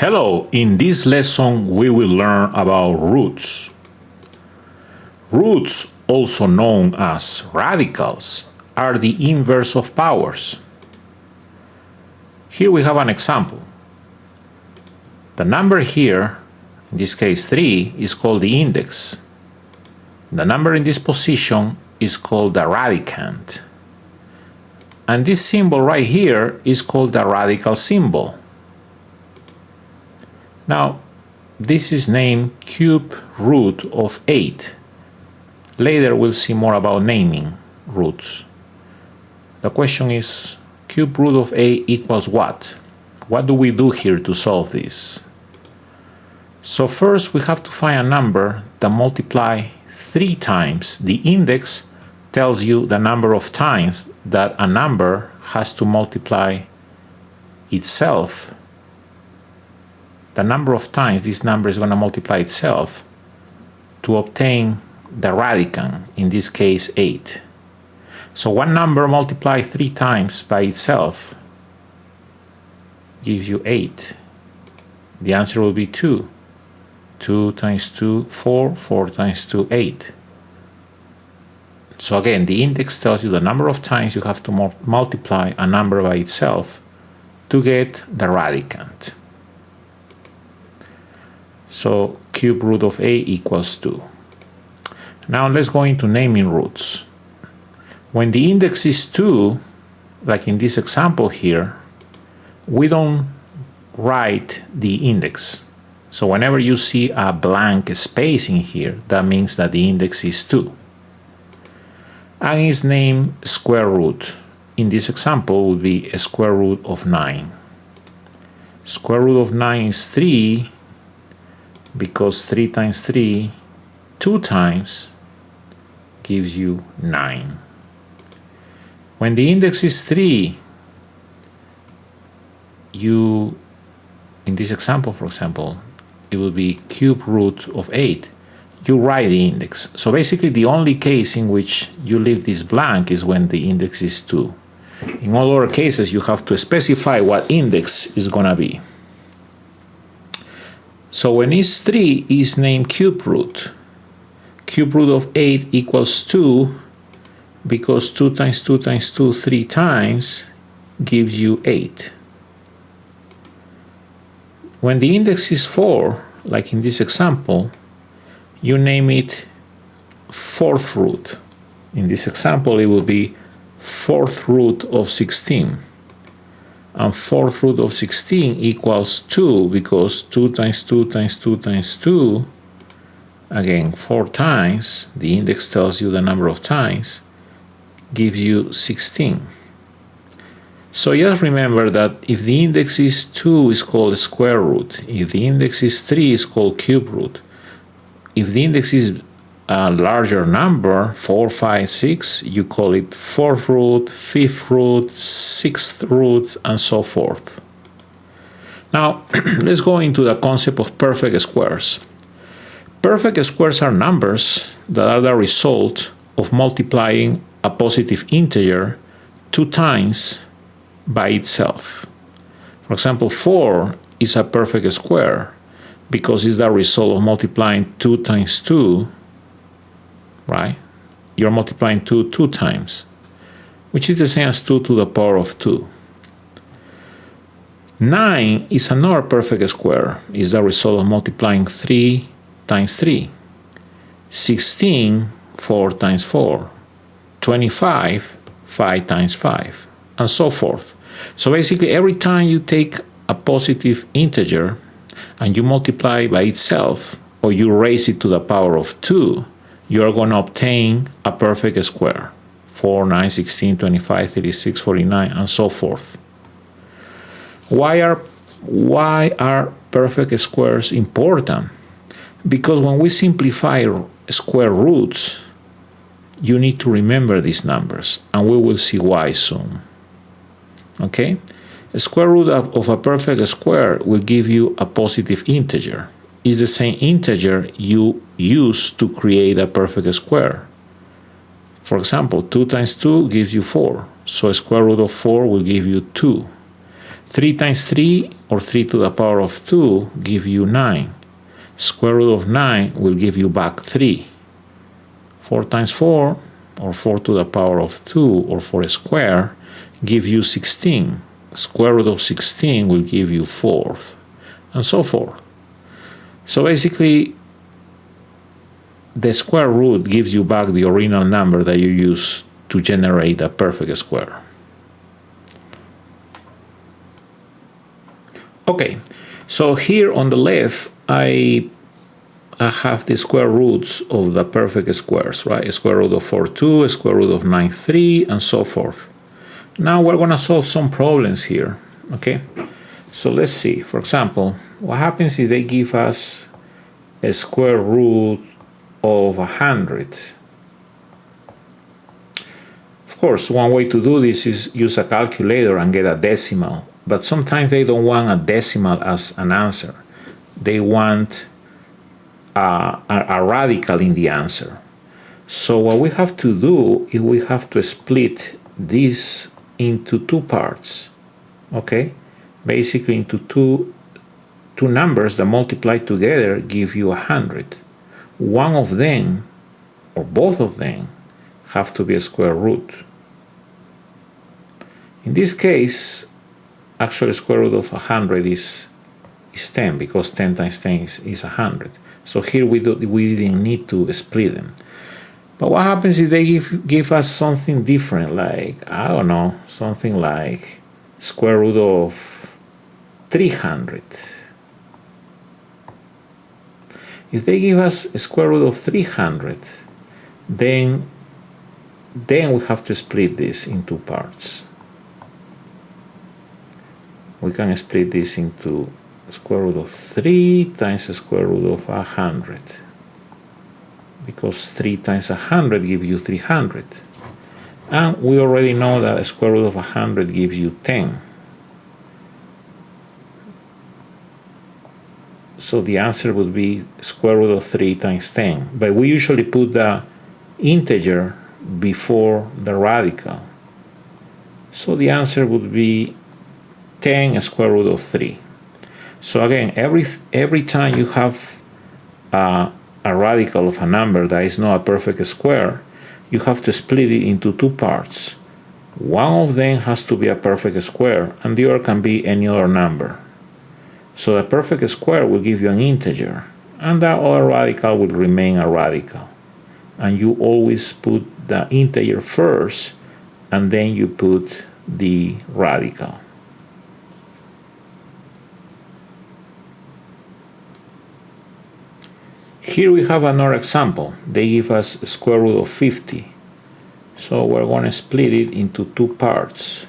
Hello, in this lesson we will learn about roots. Roots, also known as radicals, are the inverse of powers. Here we have an example. The number here, in this case 3, is called the index. The number in this position is called the radicand. And this symbol right here is called the radical symbol. Now, this is named cube root of 8. Later we'll see more about naming roots. The question is, cube root of 8 equals what? What do we do here to solve this? So first we have to find a number that multiply 3 times. The index tells you the number of times that a number has to multiply itself. The number of times this number is going to multiply itself to obtain the radicand, in this case 8. So one number multiplied 3 times by itself gives you 8. The answer will be 2. 2 times 2, 4. 4 times 2, 8. So again, the index tells you the number of times you have to multiply a number by itself to get the radicand. So cube root of 8 equals 2. Now let's go into naming roots. When the index is 2, like in this example here, we don't write the index. So whenever you see a blank space in here, that means that the index is 2. And it's named square root. In this example would be a square root of 9. Square root of 9 is 3, because 3 times 3, 2 times, gives you 9. When the index is 3, in this example, for example, it will be cube root of 8. You write the index. So basically the only case in which you leave this blank is when the index is 2. In all other cases, you have to specify what index is going to be. So when it's 3, is named cube root. Cube root of 8 equals 2, because 2 times 2 times 2 3 times gives you 8. When the index is 4, like in this example, you name it fourth root. In this example, it will be fourth root of 16. And fourth root of 16 equals 2, because 2 times 2 times 2 times 2, again 4 times, the index tells you the number of times, gives you 16. So just remember that if the index is 2, it's called square root. If the index is 3, it's called cube root. If the index is a larger number, 4, 5, 6, you call it fourth root, fifth root, sixth root, and so forth. Now, let's go into the concept of perfect squares. Perfect squares are numbers that are the result of multiplying a positive integer 2 times by itself. For example, 4 is a perfect square because it's the result of multiplying 2 times 2, right? You're multiplying 2 times, which is the same as 2 to the power of 2. 9 is another perfect square. It's the result of multiplying 3 times 3. 16, 4 times 4. 25, 5 times 5, and so forth. So basically, every time you take a positive integer and you multiply by itself, or you raise it to the power of 2, you are going to obtain a perfect square. 4, 9, 16, 25, 36, 49, and so forth. Why are perfect squares important? Because when we simplify square roots, you need to remember these numbers, and we will see why soon. Okay? A square root of a perfect square will give you a positive integer. It's the same integer you use to create a perfect square. For example, 2 times 2 gives you 4. So a square root of 4 will give you 2. 3 times 3, or 3 to the power of 2, give you 9. Square root of 9 will give you back 3. 4 times 4, or 4 to the power of 2, or 4 squared, give you 16. Square root of 16 will give you 4, and so forth. So basically, the square root gives you back the original number that you use to generate a perfect square. Okay, so here on the left, I have the square roots of the perfect squares, right? Square root of 4, 2, square root of 9, 3, and so forth. Now we're going to solve some problems here, okay? So let's see. For example, what happens if they give us a square root of 100? Of course, one way to do this is use a calculator and get a decimal. But sometimes they don't want a decimal as an answer. They want a radical in the answer. So what we have to do is we have to split this into two parts. Okay? Basically into two numbers that multiply together give you 100. One of them, or both of them, have to be a square root. In this case, actually square root of 100 is 10, because 10 times 10 is 100. So here we didn't need to split them. But what happens if they give us something different, like, I don't know, something like square root of 300? If they give us a square root of 300, then we have to split this in two parts. We can split this into square root of 3 times the square root of 100. Because 3 times 100 gives you 300. And we already know that a square root of 100 gives you 10. So the answer would be square root of 3 times 10. But we usually put the integer before the radical. So the answer would be 10 square root of 3. So again, every time you have a radical of a number that is not a perfect square, you have to split it into two parts. One of them has to be a perfect square, and the other can be any other number. So the perfect square will give you an integer, and that other radical will remain a radical. And you always put the integer first, and then you put the radical. Here we have another example. They give us a square root of 50. So we're going to split it into two parts.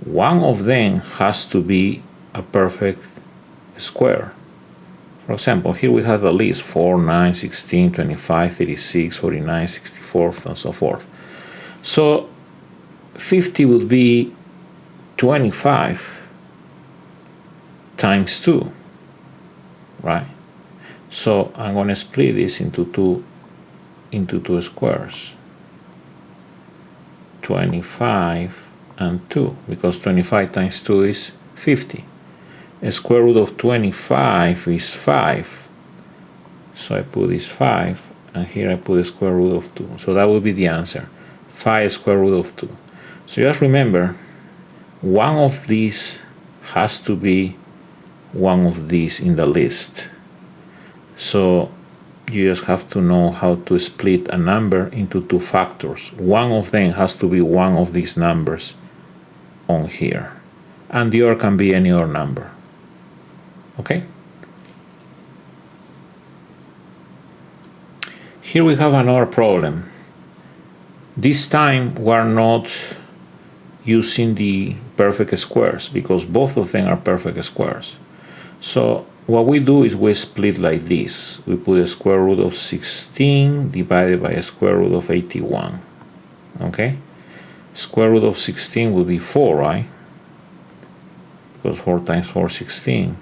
One of them has to be a perfect square. For example, here we have the list 4, 9, 16, 25, 36, 49, 64, and so forth. So 50 would be 25 times 2, right? So I'm going to split this into two squares. 25 and 2, because 25 times 2 is 50. A square root of 25 is 5. So I put this 5, and here I put the square root of 2. So that will be the answer, 5 square root of 2. So just remember, one of these has to be one of these in the list. So you just have to know how to split a number into two factors. One of them has to be one of these numbers on here, and the other can be any other number. Okay? Here we have another problem. This time we're not using the perfect squares, because both of them are perfect squares. So what we do is we split like this. We put a square root of 16 divided by a square root of 81. Okay? Square root of 16 would be 4, right? Because 4 times 4 is 16.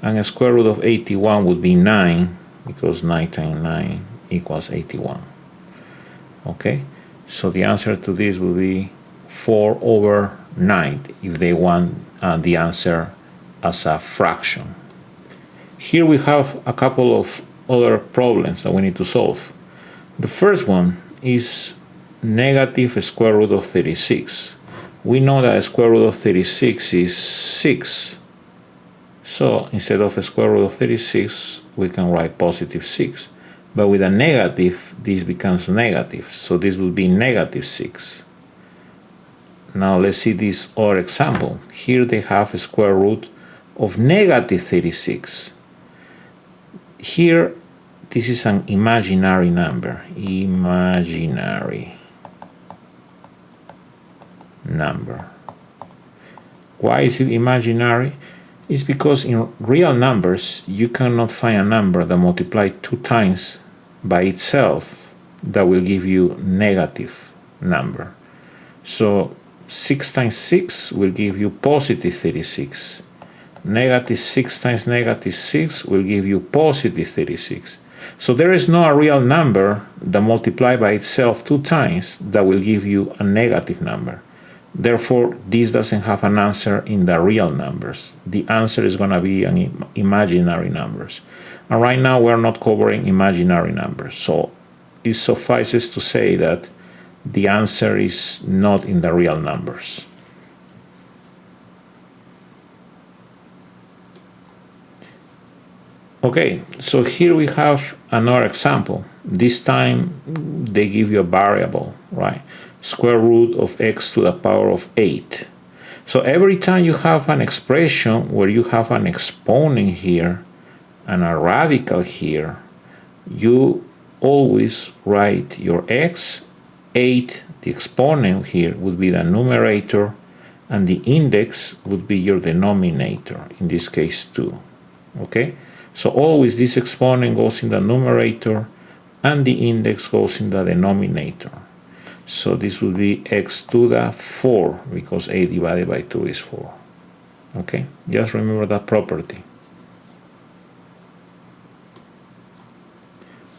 And a square root of 81 would be 9, because 9 times 9 equals 81. Okay? So the answer to this would be 4 over 9 if they want the answer as a fraction. Here we have a couple of other problems that we need to solve. The first one is negative square root of 36. We know that square root of 36 is 6. So instead of square root of 36, we can write positive 6. But with a negative, this becomes negative. So this will be negative 6. Now let's see this other example. Here they have a square root of negative 36. Here, this is an imaginary number. Imaginary number. Why is it imaginary? It's because in real numbers, you cannot find a number that multiplies 2 times by itself that will give you negative number. So 6 times 6 will give you positive 36. Negative 6 times negative 6 will give you positive 36. So there is no real number that multiplies by itself 2 times that will give you a negative number. Therefore, this doesn't have an answer in the real numbers. The answer is going to be an imaginary numbers. And right now we're not covering imaginary numbers. So it suffices to say that the answer is not in the real numbers. Okay, so here we have another example. This time they give you a variable, right? Square root of x to the power of 8. So every time you have an expression where you have an exponent here and a radical here, you always write your x. 8, the exponent here, would be the numerator, and the index would be your denominator, in this case 2. Okay? So always this exponent goes in the numerator and the index goes in the denominator. So this will be x to the 4, because 8 divided by 2 is 4. Okay? Just remember that property.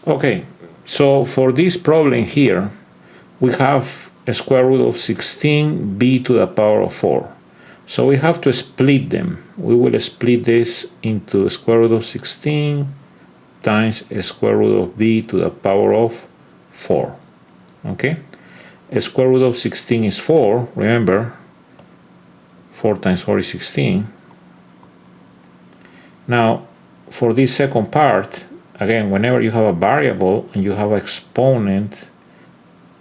Okay, so for this problem here, we have a square root of 16b to the power of 4. So we have to split them. We will split this into square root of 16 times a square root of b to the power of 4. Okay? A square root of 16 is 4. Remember, 4 times 4 is 16. Now, for this second part, again, whenever you have a variable and you have an exponent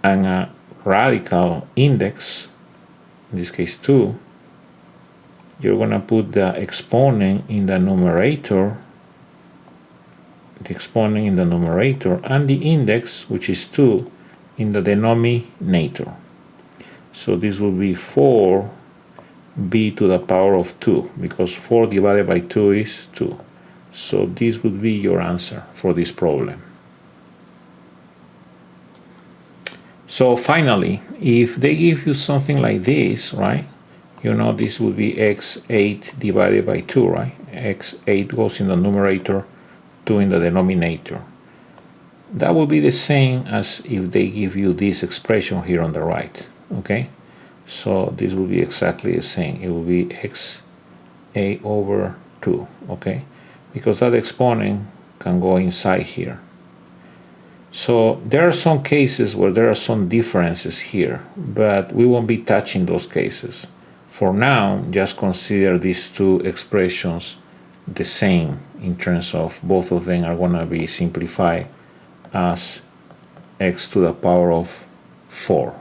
and a radical index, in this case 2, you're going to put the exponent in the numerator, and the index, which is 2, in the denominator. So this will be 4b to the power of 2, because 4 divided by 2 is 2. So this would be your answer for this problem. So finally, if they give you something like this, right? You know this would be x8 divided by 2, right? x8 goes in the numerator, 2 in the denominator. That will be the same as if they give you this expression here on the right, okay? So this will be exactly the same. It will be x8 over 2, okay? Because that exponent can go inside here. So there are some cases where there are some differences here, but we won't be touching those cases. For now, just consider these two expressions the same in terms of both of them are going to be simplified as x to the power of 4.